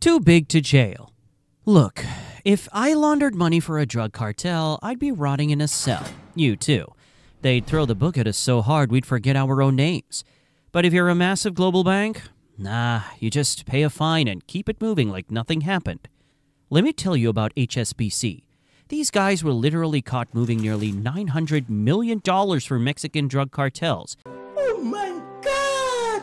Too big to jail. Look, if I laundered money for a drug cartel, I'd be rotting in a cell. You too. They'd throw the book at us so hard we'd forget our own names. But if you're a massive global bank, nah, you just pay a fine and keep it moving like nothing happened. Let me tell you about HSBC. These guys were literally caught moving nearly $900 million for Mexican drug cartels. Oh my God!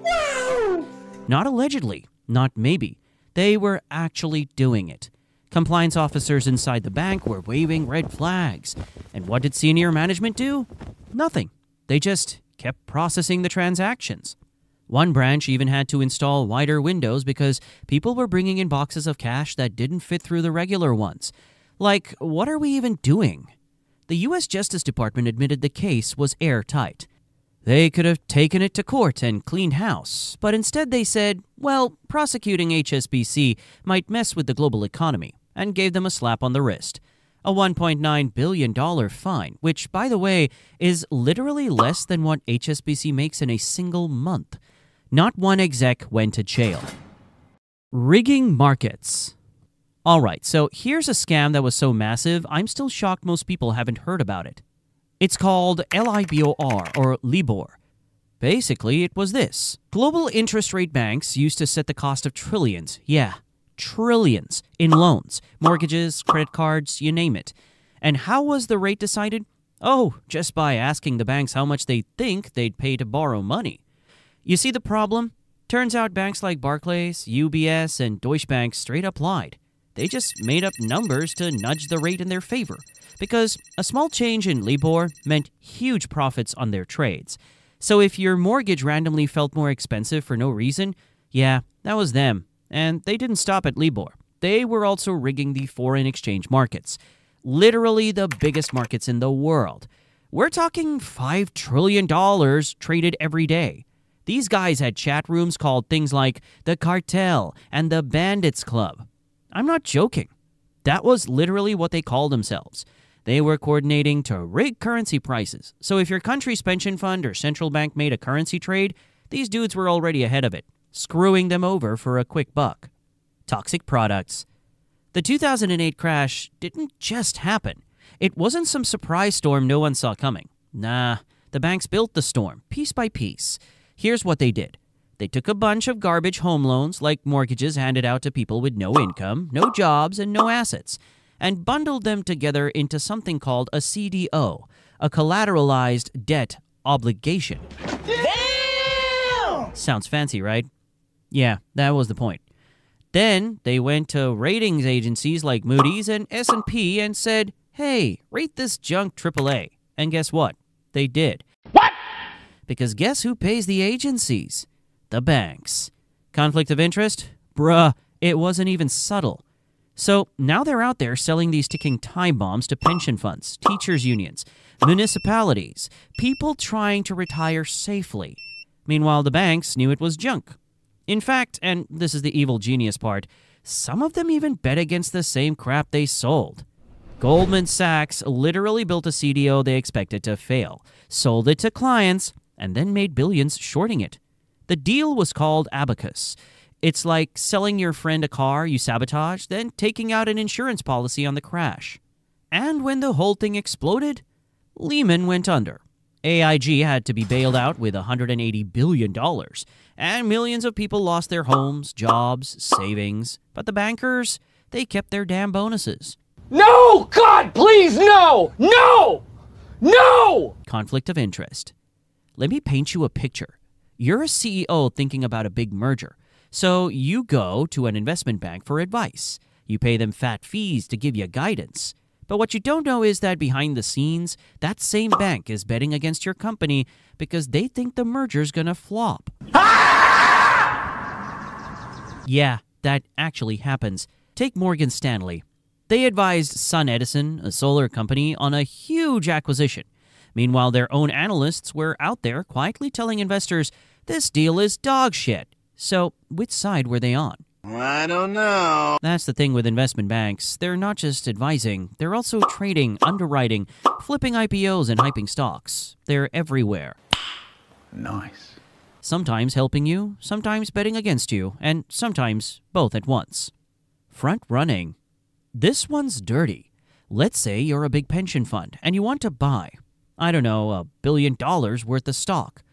Wow! Not allegedly, not maybe. They were actually doing it. Compliance officers inside the bank were waving red flags. And what did senior management do? Nothing. They just kept processing the transactions. One branch even had to install wider windows because people were bringing in boxes of cash that didn't fit through the regular ones. Like, what are we even doing? The U.S. Justice Department admitted the case was airtight. They could have taken it to court and cleaned house, but instead they said, well, prosecuting HSBC might mess with the global economy, and gave them a slap on the wrist. A $1.9 billion fine, which, by the way, is literally less than what HSBC makes in a single month. Not one exec went to jail. Rigging markets. All right, so here's a scam that was so massive, I'm still shocked most people haven't heard about it. It's called LIBOR, or LIBOR. Basically, it was this. Global interest rate banks used to set the cost of trillions, trillions, in loans, mortgages, credit cards, you name it. And how was the rate decided? Oh, just by asking the banks how much they think they'd pay to borrow money. You see the problem? Turns out banks like Barclays, UBS, and Deutsche Bank straight up lied. They just made up numbers to nudge the rate in their favor, because a small change in LIBOR meant huge profits on their trades. So if your mortgage randomly felt more expensive for no reason, yeah, that was them. And they didn't stop at LIBOR. They were also rigging the foreign exchange markets. Literally the biggest markets in the world. We're talking $5 trillion traded every day. These guys had chat rooms called things like the Cartel and the Bandits Club. I'm not joking. That was literally what they called themselves. They were coordinating to rig currency prices. So if your country's pension fund or central bank made a currency trade, these dudes were already ahead of it, screwing them over for a quick buck. Toxic products. The 2008 crash didn't just happen. It wasn't some surprise storm no one saw coming. Nah, the banks built the storm, piece by piece. Here's what they did. They took a bunch of garbage home loans, like mortgages handed out to people with no income, no jobs, and no assets, and bundled them together into something called a CDO, a collateralized debt obligation. Damn! Sounds fancy, right? Yeah, that was the point. Then they went to ratings agencies like Moody's and S&P and said, hey, rate this junk AAA. And guess what? They did. What? Because guess who pays the agencies? The banks. Conflict of interest? Bruh, it wasn't even subtle. So now they're out there selling these ticking time bombs to pension funds, teachers' unions, municipalities, people trying to retire safely. Meanwhile, the banks knew it was junk. In fact, and this is the evil genius part, some of them even bet against the same crap they sold. Goldman Sachs literally built a CDO they expected to fail, sold it to clients, and then made billions shorting it. The deal was called Abacus. It's like selling your friend a car you sabotaged, then taking out an insurance policy on the crash. And when the whole thing exploded, Lehman went under. AIG had to be bailed out with $180 billion, and millions of people lost their homes, jobs, savings. But the bankers, they kept their damn bonuses. No! God, please, no! No! No! Conflict of interest. Let me paint you a picture. You're a CEO thinking about a big merger. So you go to an investment bank for advice. You pay them fat fees to give you guidance. But what you don't know is that behind the scenes, that same bank is betting against your company because they think the merger's gonna flop. Yeah, that actually happens. Take Morgan Stanley. They advised SunEdison, a solar company, on a huge acquisition. Meanwhile, their own analysts were out there quietly telling investors, this deal is dog shit. So, which side were they on? I don't know. That's the thing with investment banks. They're not just advising, they're also trading, underwriting, flipping IPOs and hyping stocks. They're everywhere. Nice. sometimes helping you, sometimes betting against you, and sometimes both at once. Front running. This one's dirty. Let's say you're a big pension fund and you want to buy, I don't know, $1 billion worth of stock.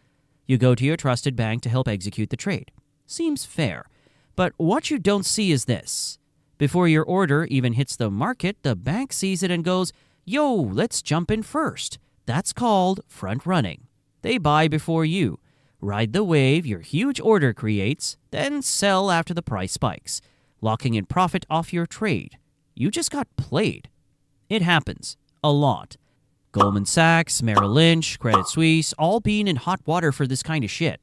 You go to your trusted bank to help execute the trade. Seems fair. But what you don't see is this. Before your order even hits the market, the bank sees it and goes, "Yo, let's jump in first." That's called front running. They buy before you, ride the wave your huge order creates, then sell after the price spikes, locking in profit off your trade. You just got played. It happens. A lot. Goldman Sachs, Merrill Lynch, Credit Suisse, all being in hot water for this kind of shit.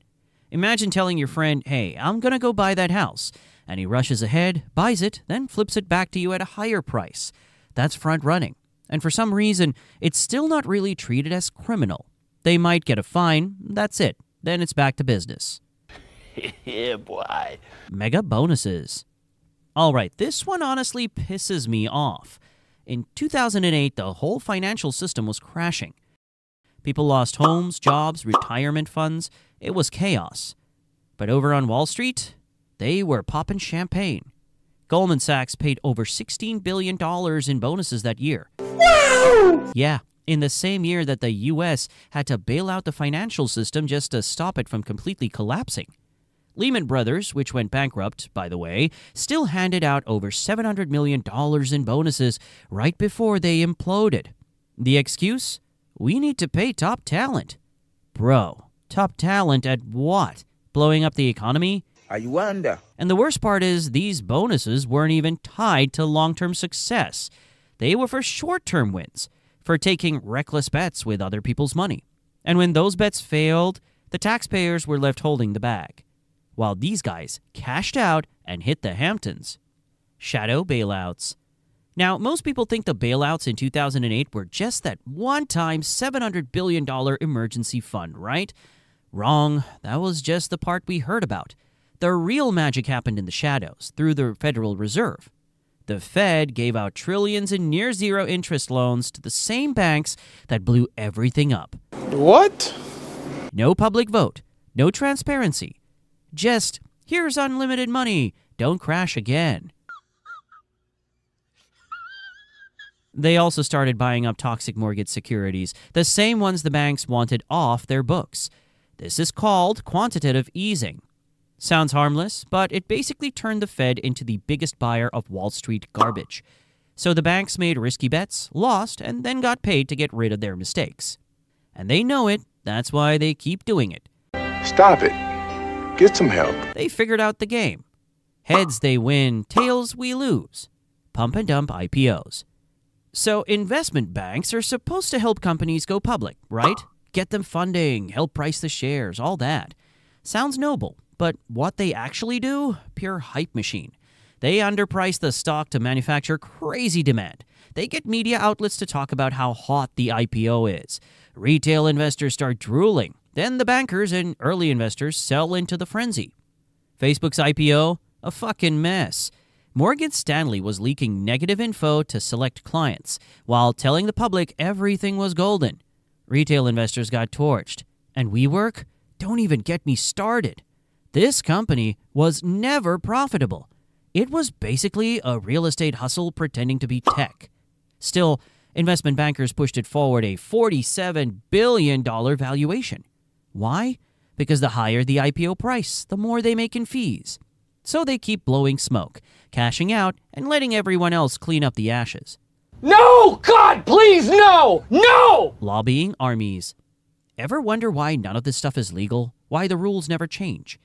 Imagine telling your friend, "Hey, I'm gonna go buy that house." And he rushes ahead, buys it, then flips it back to you at a higher price. That's front running. And for some reason, it's still not really treated as criminal. They might get a fine, that's it. Then it's back to business. Yeah, boy. Mega bonuses. All right, this one honestly pisses me off. In 2008, the whole financial system was crashing. People lost homes, jobs, retirement funds. It was chaos. But over on Wall Street, they were popping champagne. Goldman Sachs paid over $16 billion in bonuses that year. Wow! Yeah, in the same year that the U.S. had to bail out the financial system just to stop it from completely collapsing. Lehman Brothers, which went bankrupt, by the way, still handed out over $700 million in bonuses right before they imploded. The excuse? We need to pay top talent. Bro, top talent at what? Blowing up the economy? I wonder. And the worst part is these bonuses weren't even tied to long-term success. They were for short-term wins, for taking reckless bets with other people's money. And when those bets failed, the taxpayers were left holding the bag, while these guys cashed out and hit the Hamptons. Shadow bailouts. Now, most people think the bailouts in 2008 were just that one-time $700 billion emergency fund, right? Wrong. That was just the part we heard about. The real magic happened in the shadows, through the Federal Reserve. The Fed gave out trillions in near-zero interest loans to the same banks that blew everything up. What? No public vote, no transparency. Just, here's unlimited money, don't crash again. They also started buying up toxic mortgage securities, the same ones the banks wanted off their books. This is called quantitative easing. Sounds harmless, but it basically turned the Fed into the biggest buyer of Wall Street garbage. So the banks made risky bets, lost, and then got paid to get rid of their mistakes. And they know it, that's why they keep doing it. Stop it. Get some help. They figured out the game. Heads they win, tails we lose. Pump and dump IPOs. So investment banks are supposed to help companies go public, right? Get them funding, help price the shares, all that. Sounds noble. But what they actually do? Pure hype machine. They underprice the stock to manufacture crazy demand. They get media outlets to talk about how hot the IPO is. Retail investors start drooling. Then the bankers and early investors sell into the frenzy. Facebook's IPO? A fucking mess. Morgan Stanley was leaking negative info to select clients while telling the public everything was golden. Retail investors got torched. And WeWork? Don't even get me started. This company was never profitable. It was basically a real estate hustle pretending to be tech. Still, investment bankers pushed it forward a $47 billion valuation. Why? Because the higher the IPO price, the more they make in fees. So they keep blowing smoke, cashing out, and letting everyone else clean up the ashes. No! God, please, no! No! Lobbying armies. Ever wonder why none of this stuff is legal? Why the rules never change?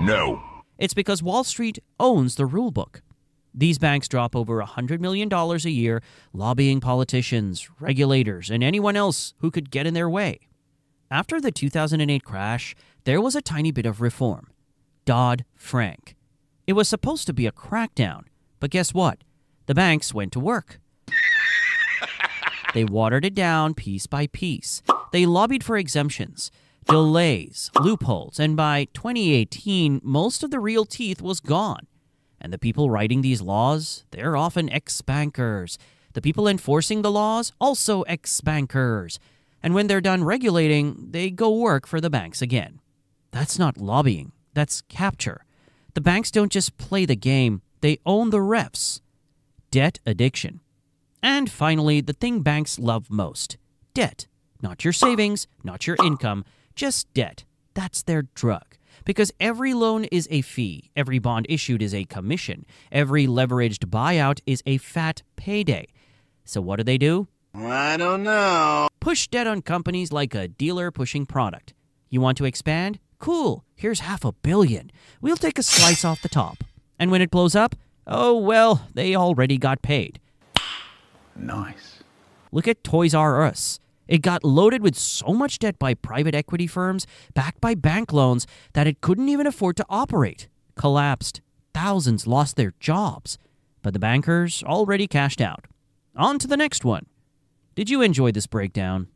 No. It's because Wall Street owns the rulebook. These banks drop over $100 million a year lobbying politicians, regulators, and anyone else who could get in their way. After the 2008 crash, there was a tiny bit of reform. Dodd-Frank. It was supposed to be a crackdown, but guess what? The banks went to work. They watered it down piece by piece. They lobbied for exemptions, delays, loopholes, and by 2018, most of the real teeth was gone. And the people writing these laws, they're often ex-bankers. The people enforcing the laws, also ex-bankers. And when they're done regulating, they go work for the banks again. That's not lobbying. That's capture. The banks don't just play the game, they own the refs. Debt addiction. And finally, the thing banks love most. Debt. Not your savings, not your income, just debt. That's their drug. Because every loan is a fee, every bond issued is a commission, every leveraged buyout is a fat payday. So what do? I don't know. Push debt on companies like a dealer pushing product. You want to expand? Cool, here's $500 million. We'll take a slice off the top. And when it blows up, oh well, they already got paid. Nice. Look at Toys R Us. It got loaded with so much debt by private equity firms, backed by bank loans, that it couldn't even afford to operate. Collapsed. Thousands lost their jobs. But the bankers already cashed out. On to the next one. Did you enjoy this breakdown?